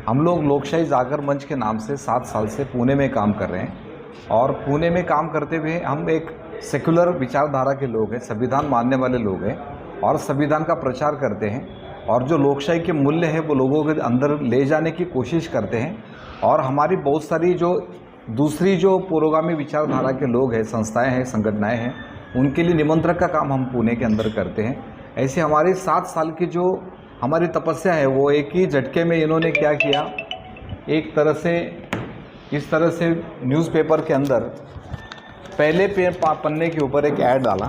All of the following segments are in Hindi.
हम लोग लोकशाही जागर मंच के नाम से 7 साल से पुणे में काम कर रहे हैं और पुणे में काम करते हुए हम एक सेकुलर विचारधारा के लोग हैं, संविधान मानने वाले लोग हैं और संविधान का प्रचार करते हैं और जो लोकशाही के मूल्य हैं वो लोगों के अंदर ले जाने की कोशिश करते हैं। और हमारी बहुत सारी जो दूसरी जो पुरोगामी विचारधारा के लोग हैं, संस्थाएं हैं, संगठनाएं हैं, उनके लिए निमंत्रक का काम हम पुणे के अंदर करते हैं। ऐसे हमारे 7 साल की जो हमारी तपस्या है वो एक ही झटके में इन्होंने क्या किया, एक तरह से इस तरह से न्यूज़पेपर के अंदर पहले पन्ने के ऊपर एक ऐड डाला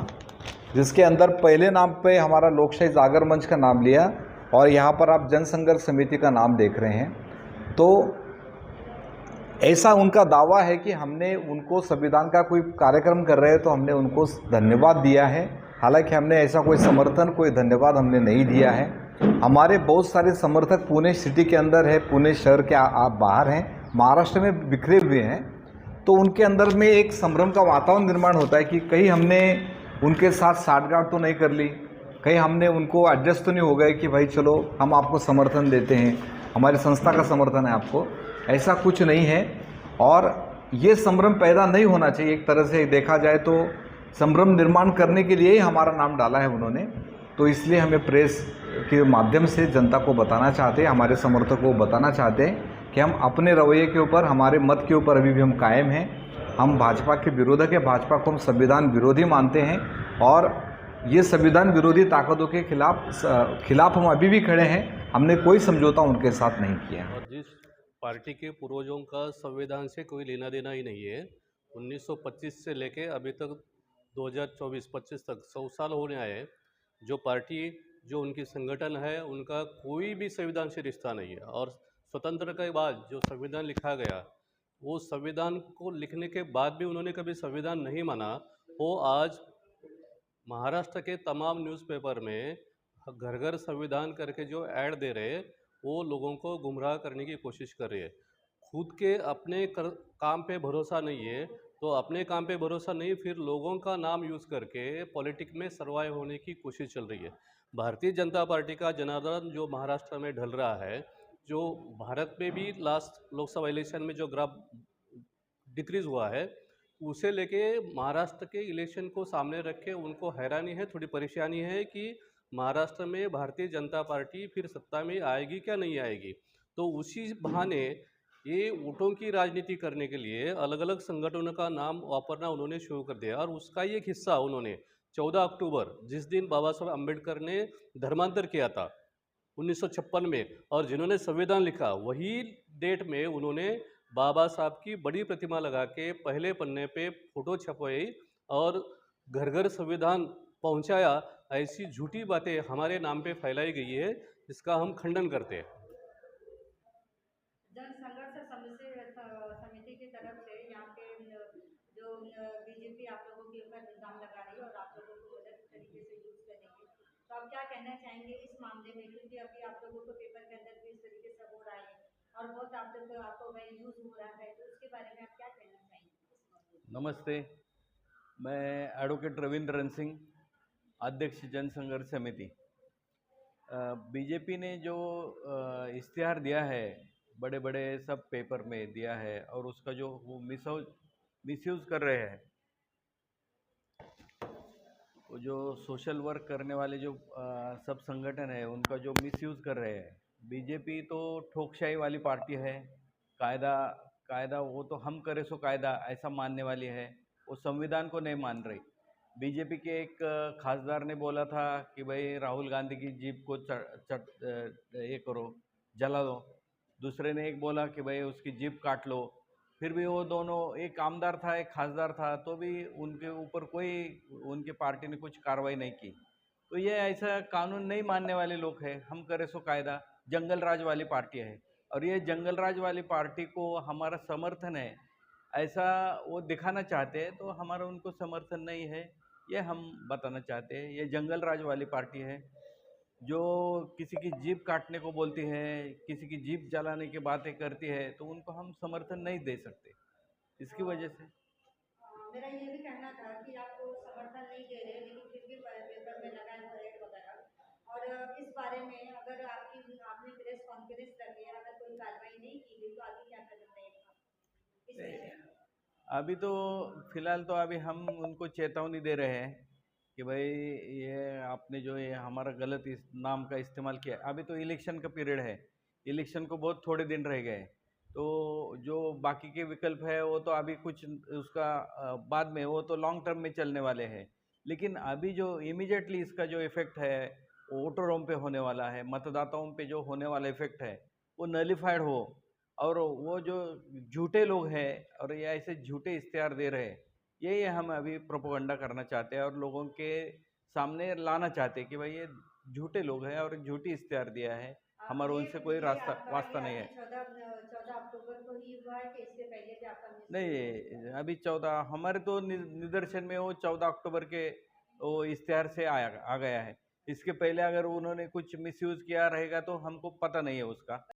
जिसके अंदर पहले नाम पे हमारा लोकशाही जागर मंच का नाम लिया और यहाँ पर आप जनसंघर्ष समिति का नाम देख रहे हैं। तो ऐसा उनका दावा है कि हमने उनको संविधान का कोई कार्यक्रम कर रहे हैं तो हमने उनको धन्यवाद दिया है। हालांकि हमने ऐसा कोई समर्थन, कोई धन्यवाद हमने नहीं दिया है। हमारे बहुत सारे समर्थक पुणे सिटी के अंदर है, पुणे शहर के आप बाहर हैं, महाराष्ट्र में बिखरे हुए हैं। तो उनके अंदर में एक संभ्रम का वातावरण निर्माण होता है कि कहीं हमने उनके साथ साठगांठ तो नहीं कर ली, कहीं हमने उनको एडजस्ट तो नहीं हो गए कि भाई चलो हम आपको समर्थन देते हैं, हमारी संस्था का समर्थन है आपको। ऐसा कुछ नहीं है और ये संभ्रम पैदा नहीं होना चाहिए। एक तरह से देखा जाए तो संभ्रम निर्माण करने के लिए ही हमारा नाम डाला है उन्होंने। तो इसलिए हमें प्रेस के माध्यम से जनता को बताना चाहते हैं, हमारे समर्थकों को बताना चाहते हैं कि हम अपने रवैये के ऊपर, हमारे मत के ऊपर अभी भी हम कायम हैं। हम भाजपा के विरोधक है, भाजपा को हम संविधान विरोधी मानते हैं और ये संविधान विरोधी ताकतों के खिलाफ हम अभी भी खड़े हैं। हमने कोई समझौता उनके साथ नहीं किया। और जिस पार्टी के पूर्वजों का संविधान से कोई लेना देना ही नहीं है, 1925 से लेके अभी तक 2024-25 तक 100 साल होने आए, जो पार्टी, जो उनकी संगठन है, उनका कोई भी संविधान से रिश्ता नहीं है। और स्वतंत्र के बाद जो संविधान लिखा गया, वो संविधान को लिखने के बाद भी उन्होंने कभी संविधान नहीं माना। वो आज महाराष्ट्र के तमाम न्यूज़पेपर में घर घर संविधान करके जो ऐड दे रहे हैं, वो लोगों को गुमराह करने की कोशिश कर रही है। खुद के अपने काम पे भरोसा नहीं है, तो अपने काम पे भरोसा नहीं, फिर लोगों का नाम यूज़ करके पॉलिटिक्स में सर्वाइव होने की कोशिश चल रही है। भारतीय जनता पार्टी का जनार्दन जो महाराष्ट्र में ढल रहा है, जो भारत में भी लास्ट लोकसभा इलेक्शन में जो ग्राफ डिक्रीज हुआ है, उसे लेके महाराष्ट्र के इलेक्शन को सामने रख के उनको हैरानी है, थोड़ी परेशानी है कि महाराष्ट्र में भारतीय जनता पार्टी फिर सत्ता में आएगी क्या नहीं आएगी। तो उसी बहाने ये वोटों की राजनीति करने के लिए अलग अलग संगठनों का नाम वापरना उन्होंने शुरू कर दिया। और उसका ही एक हिस्सा उन्होंने 14 अक्टूबर, जिस दिन बाबा साहब अम्बेडकर ने धर्मांतर किया था 1956 में, और जिन्होंने संविधान लिखा, वही डेट में उन्होंने बाबा साहब की बड़ी प्रतिमा लगा के पहले पन्ने पे फोटो छपवाई और घर घर संविधान पहुंचाया। ऐसी झूठी बातें हमारे नाम पे फैलाई गई है, जिसका हम खंडन करते हैं। जन संघर्ष समिति की तरफ से यहाँ पे जो बीजेपी आप लोगों के ऊपर इल्जाम लगा रही है और आप लोगों को गलत तरीके से यूज करेंगे, तो आप क्या कहना चाहेंगे इस मामले में? क्योंकि अभी आप लोगों को पेपर के अंदर भी इस तरीके से हो रहा है और बहुत आपको वही यूज हो रहा है, तो उसके बारे में आप क्या कहना चाहेंगे? नमस्ते, मैं एडवोकेट रविंद्र रन सिंह, अध्यक्ष जनसंघर्ष समिति। बीजेपी ने जो इश्तिहार दिया है, बड़े बड़े सब पेपर में दिया है, और उसका जो वो मिसयूज़ कर रहे हैं, वो जो सोशल वर्क करने वाले जो सब संगठन है, उनका जो मिसयूज़ कर रहे हैं। बीजेपी तो ठोकशाही वाली पार्टी है, कायदा वो तो हम करे सो कायदा ऐसा मानने वाली है, वो संविधान को नहीं मान रही। बीजेपी के एक खासदार ने बोला था कि भाई राहुल गांधी की जीप को ये करो, जला दो। दूसरे ने एक बोला कि भाई उसकी जीप काट लो। फिर भी वो दोनों, एक आमदार था एक खासदार था, तो भी उनके ऊपर कोई, उनकी पार्टी ने कुछ कार्रवाई नहीं की। तो ये ऐसा कानून नहीं मानने वाले लोग हैं, हम करे सो कायदा, जंगल राज वाली पार्टी है। और ये जंगल राज वाली पार्टी को हमारा समर्थन है ऐसा वो दिखाना चाहते हैं, तो हमारा उनको समर्थन नहीं है, ये हम बताना चाहते हैं। ये जंगल राज वाली पार्टी है जो किसी की जीप काटने को बोलती है, किसी की जीप जलाने की बातें करती है, तो उनको हम समर्थन नहीं दे सकते। इसकी वजह से मेरा ये भी कहना था कि आप समर्थन नहीं दे रहे, लेकिन फिर भी पेपर में लगा है रेड वगैरह, और इस बारे में अगर आपने प्रेस कॉन्फ्रेंस रखी है, अगर कोई कार्रवाई इस विषय में? अभी तो फिलहाल तो अभी हम उनको चेतावनी दे रहे हैं कि भाई ये आपने जो ये हमारा गलत इस नाम का इस्तेमाल किया। अभी तो इलेक्शन का पीरियड है, इलेक्शन को बहुत थोड़े दिन रह गए, तो जो बाकी के विकल्प है वो तो अभी कुछ उसका बाद में, वो तो लॉन्ग टर्म में चलने वाले हैं। लेकिन अभी जो इमीडिएटली इसका जो इफेक्ट है वोटरों पे होने वाला है, मतदाताओं पे जो होने वाला इफेक्ट है वो नलिफाइड हो, और वो जो झूठे लोग हैं और ये ऐसे झूठे इश्तेहार दे रहे हैं, ये हम अभी प्रोपोगंडा करना चाहते हैं और लोगों के सामने लाना चाहते हैं कि भाई ये झूठे लोग हैं और झूठी इश्तेहार दिया है, हमारा उनसे कोई रास्ता वास्ता नहीं है। 14 अक्टूबर को ही हुआ है कि इससे पहले भी आपका नहीं, अभी 14 हमारे तो निदर्शन में वो 14 अक्टूबर के वो इश्तेहार से आ गया है। इसके पहले अगर उन्होंने कुछ मिसयूज़ किया रहेगा तो हमको पता नहीं है उसका।